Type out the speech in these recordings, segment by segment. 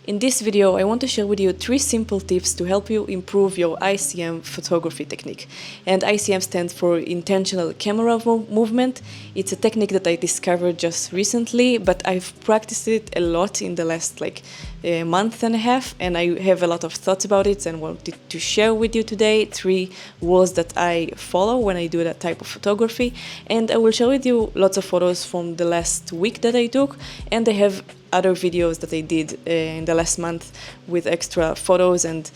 In this video, I want to share with you 3 simple tips to help you improve your ICM photography technique. And ICM stands for Intentional Camera Movement. It's a technique that I discovered just recently, but I've practiced it a lot in the last a month and a half, and I have a lot of thoughts about it and wanted to share with you today 3 rules that I follow when I do that type of photography. And I will share with you lots of photos from the last week that I took, and I have other videos that I did in the last month with extra photos and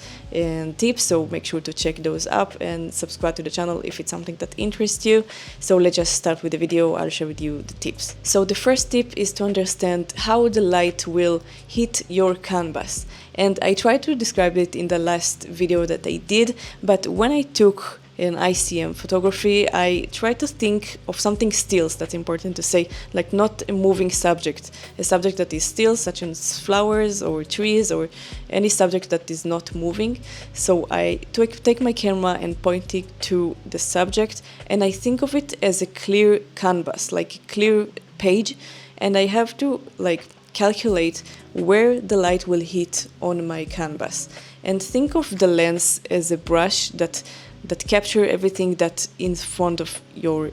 tips, so make sure to check those up and subscribe to the channel if it's something that interests you. So let's just start with the video. I'll share with you the tips. So the first tip is to understand how the light will hit your canvas, and I tried to describe it in the last video that I did, but when I took in ICM photography, I try to think of something still. That's important to say, like not a moving subject, a subject that is still, such as flowers or trees or any subject that is not moving. So I take my camera and point it to the subject, and I think of it as a clear canvas, like a clear page, and I have to calculate where the light will hit on my canvas, and think of the lens as a brush that capture everything that's in front of your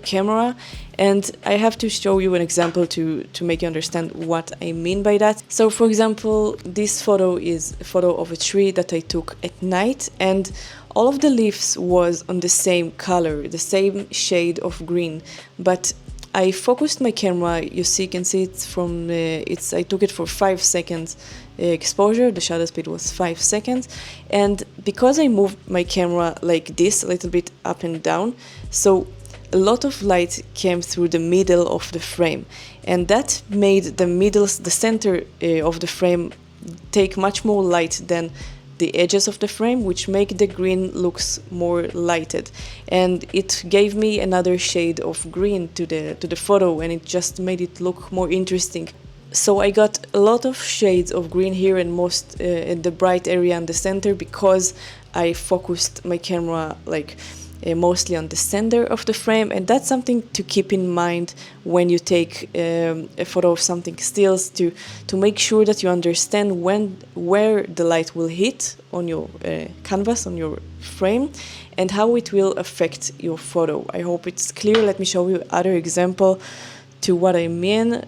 camera. And I have to show you an example to make you understand what I mean by that. So for example, this photo is a photo of a tree that I took at night, and all of the leaves was on the same color, the same shade of green, but I focused my camera. You can see it from I took it for 5 seconds exposure. The shutter speed was 5 seconds, and because I moved my camera like this, a little bit up and down, so a lot of light came through the middle of the frame, and that made the center of the frame take much more light than the edges of the frame, which make the green looks more lighted, and it gave me another shade of green to the photo, and it just made it look more interesting. So I got a lot of shades of green here, and most in the bright area in the center, because I focused my camera mostly on the center of the frame. And that's something to keep in mind when you take a photo of something stills, to make sure that you understand where the light will hit on your canvas, on your frame, and how it will affect your photo. I hope it's clear. Let me show you other example to what I mean.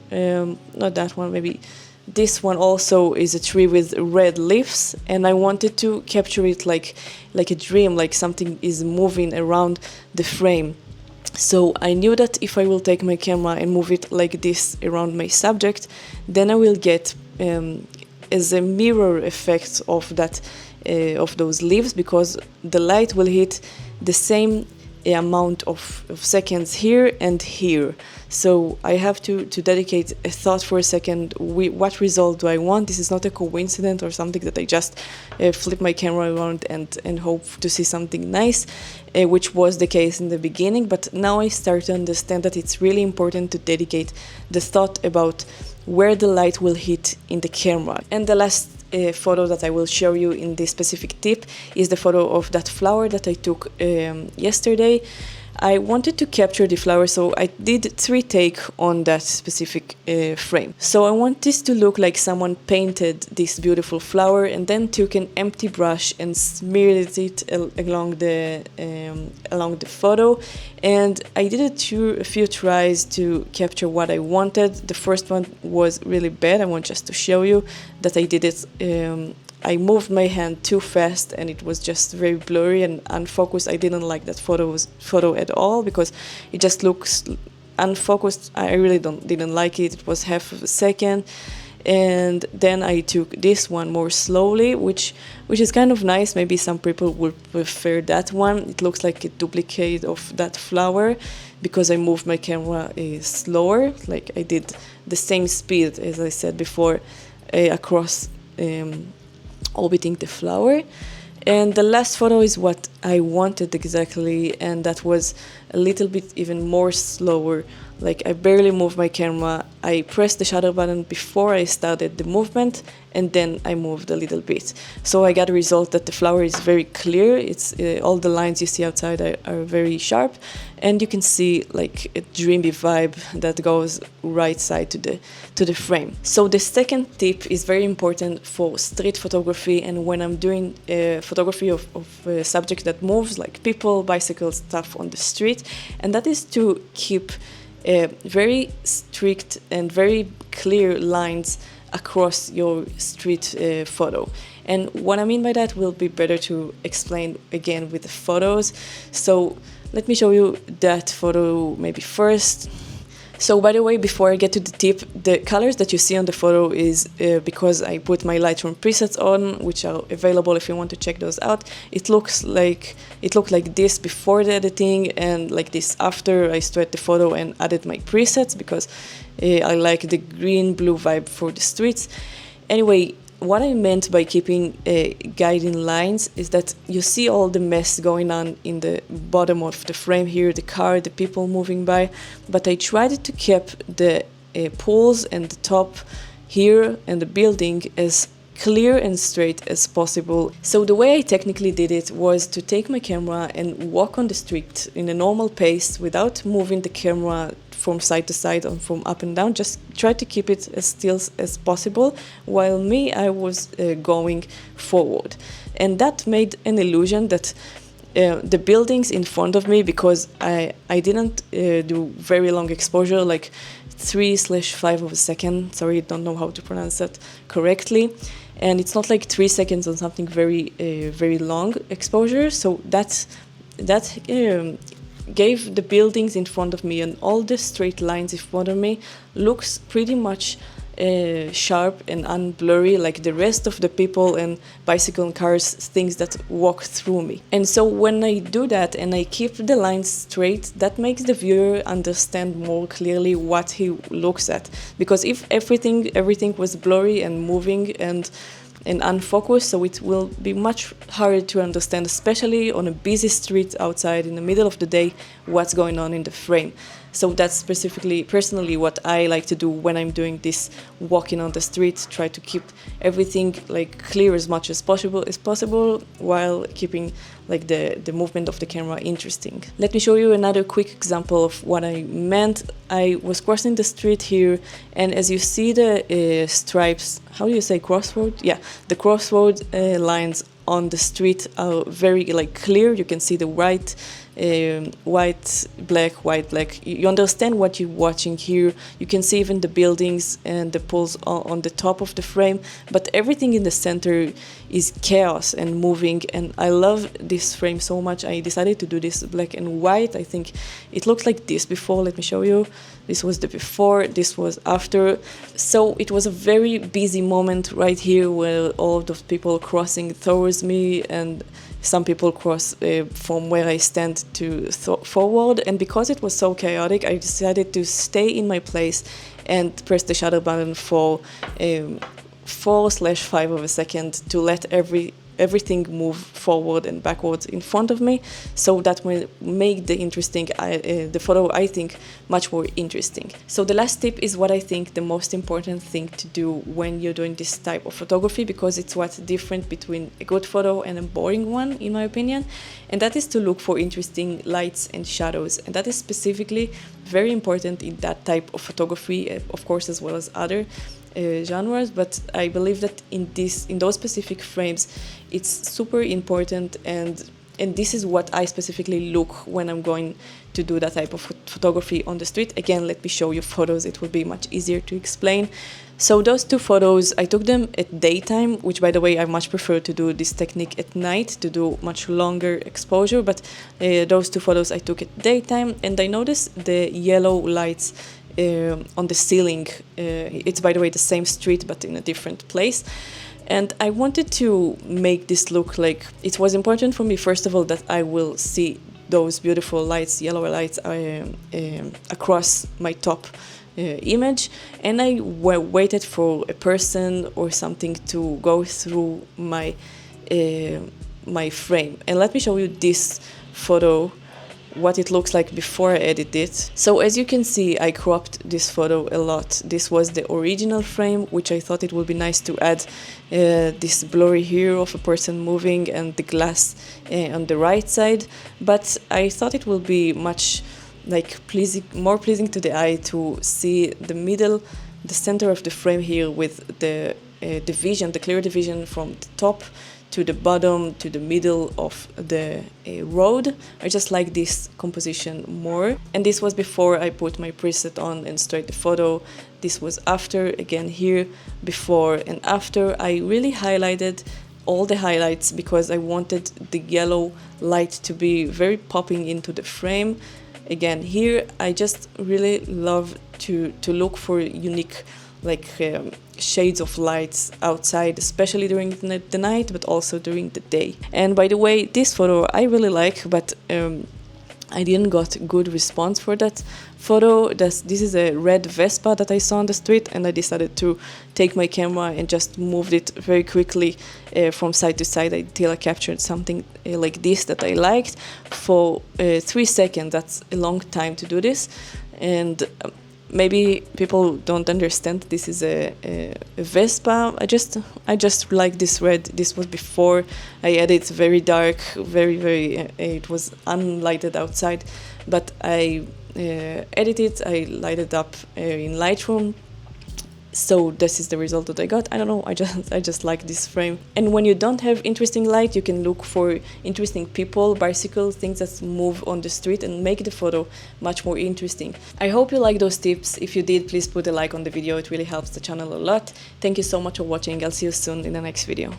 Not that one, maybe this one also is a tree with red leaves, and I wanted to capture it like a dream, like something is moving around the frame. So I knew that if I will take my camera and move it like this around my subject, then I will get as a mirror effect of that of those leaves, because the light will hit the same amount of seconds here and here. So I have to dedicate a thought for a second. What result do I want? This is not a coincidence or something that I just flip my camera around and hope to see something nice, which was the case in the beginning. But now I start to understand that it's really important to dedicate the thought about where the light will hit in the camera. And the last photo that I will show you in this specific tip is the photo of that flower that I took yesterday. I wanted to capture the flower, so I did 3 takes on that specific frame. So I want this to look like someone painted this beautiful flower and then took an empty brush and smeared it along the photo. And I did a few tries to capture what I wanted. The first one was really bad. I want just to show you that I did it. I moved my hand too fast, and it was just very blurry and unfocused. I didn't like that photo at all, because it just looks unfocused. I really didn't like it. It was half of a second. And then I took this one more slowly, which is kind of nice. Maybe some people would prefer that one. It looks like a duplicate of that flower, because I moved my camera slower, like I did the same speed as I said before, across orbiting the flower. And the last photo is what I wanted exactly, and that was a little bit even more slower, Like I barely moved my camera. I pressed the shutter button before I started the movement, and then I moved a little bit. So I got a result that the flower is very clear. It's all the lines you see outside are very sharp, and you can see like a dreamy vibe that goes right side to the frame. So the second tip is very important for street photography, and when I'm doing photography of a subject that moves, like people, bicycles, stuff on the street, and that is to keep very strict and very clear lines across your street photo. And what I mean by that will be better to explain again with the photos. So let me show you that photo maybe first. So by the way, before I get to the tip, the colors that you see on the photo is because I put my Lightroom presets on, which are available if you want to check those out. It looked like this before the editing and like this after I started the photo and added my presets, because I like the green-blue vibe for the streets. Anyway, what I meant by keeping guiding lines is that you see all the mess going on in the bottom of the frame here, the car, the people moving by, but I tried to keep the pools and the top here and the building as clear and straight as possible. So the way I technically did it was to take my camera and walk on the street in a normal pace without moving the camera from side to side and from up and down. Just try to keep it as still as possible, while I was going forward. And that made an illusion that the buildings in front of me, because I didn't do very long exposure, like 3/5 of a second. Sorry, I don't know how to pronounce that correctly. And it's not like 3 seconds on something very long exposure. So that gave the buildings in front of me and all the straight lines in front of me looks pretty much sharp and unblurry, like the rest of the people and bicycle and cars, things that walk through me. And so when I do that and I keep the lines straight, that makes the viewer understand more clearly what he looks at. Because if everything was blurry and moving and unfocused, so it will be much harder to understand, especially on a busy street outside in the middle of the day, what's going on in the frame. So that's specifically, personally, what I like to do when I'm doing this walking on the street. Try to keep everything like clear as much as possible while keeping like the movement of the camera interesting. Let me show you another quick example of what I meant. I was crossing the street here, and as you see the stripes, how do you say crossroad? Yeah, the crossroad lines on the street are very like clear. You can see the white, black. You understand what you're watching here. You can see even the buildings and the poles on the top of the frame, but everything in the center is chaos and moving, and I love this frame so much. I decided to do this black and white. I think it looked like this before. Let me show you. This was the before, this was after. So it was a very busy moment right here where all of those people crossing towards me, and some people cross from where I stand to forward. And because it was so chaotic, I decided to stay in my place and press the shutter button for 4/5 of a second to let everything move forward and backwards in front of me. So that will make the photo, I think, much more interesting. So the last tip is what I think the most important thing to do when you're doing this type of photography, because it's what's different between a good photo and a boring one, in my opinion. And that is to look for interesting lights and shadows. And that is specifically very important in that type of photography, of course, as well as other genres, but I believe that in those specific frames, it's super important, and this is what I specifically look when I'm going to do that type of photography on the street. Again, let me show you photos. It will be much easier to explain. So those two photos, I took them at daytime, which, by the way, I much prefer to do this technique at night to do much longer exposure, but those two photos I took at daytime, and I noticed the yellow lights on the ceiling. It's, by the way, the same street but in a different place, and I wanted to make this look like it was important for me, first of all, that I will see those beautiful lights, yellow lights, across my top image, and I waited for a person or something to go through my my frame. And let me show you this photo what it looks like before I edit it. So as you can see, I cropped this photo a lot. This was the original frame, which I thought it would be nice to add this blurry here of a person moving and the glass on the right side. But I thought it will be much more pleasing to the eye to see the middle, the center of the frame here with the division, the clear division from the top to the bottom to the middle of the road. I just like this composition more. And this was before I put my preset on and started the photo. This was after, again here, before and after. I really highlighted all the highlights because I wanted the yellow light to be very popping into the frame. Again, here I just really love to look for unique shades of lights outside, especially during the night, but also during the day. And by the way, this photo I really like, but I didn't got good response for that photo. This is a red Vespa that I saw on the street, and I decided to take my camera and just moved it very quickly from side to side until I captured something like this that I liked for 3 seconds. That's a long time to do this, and maybe people don't understand this is a Vespa. I just like this red. This was before I had it very dark, very it was unlighted outside, but I edited, I lighted up in Lightroom. So this is the result that I got. I don't know, I just like this frame. And when you don't have interesting light, you can look for interesting people, bicycles, things that move on the street and make the photo much more interesting. I hope you like those tips. If you did, please put a like on the video. It really helps the channel a lot. Thank you so much for watching. I'll see you soon in the next video.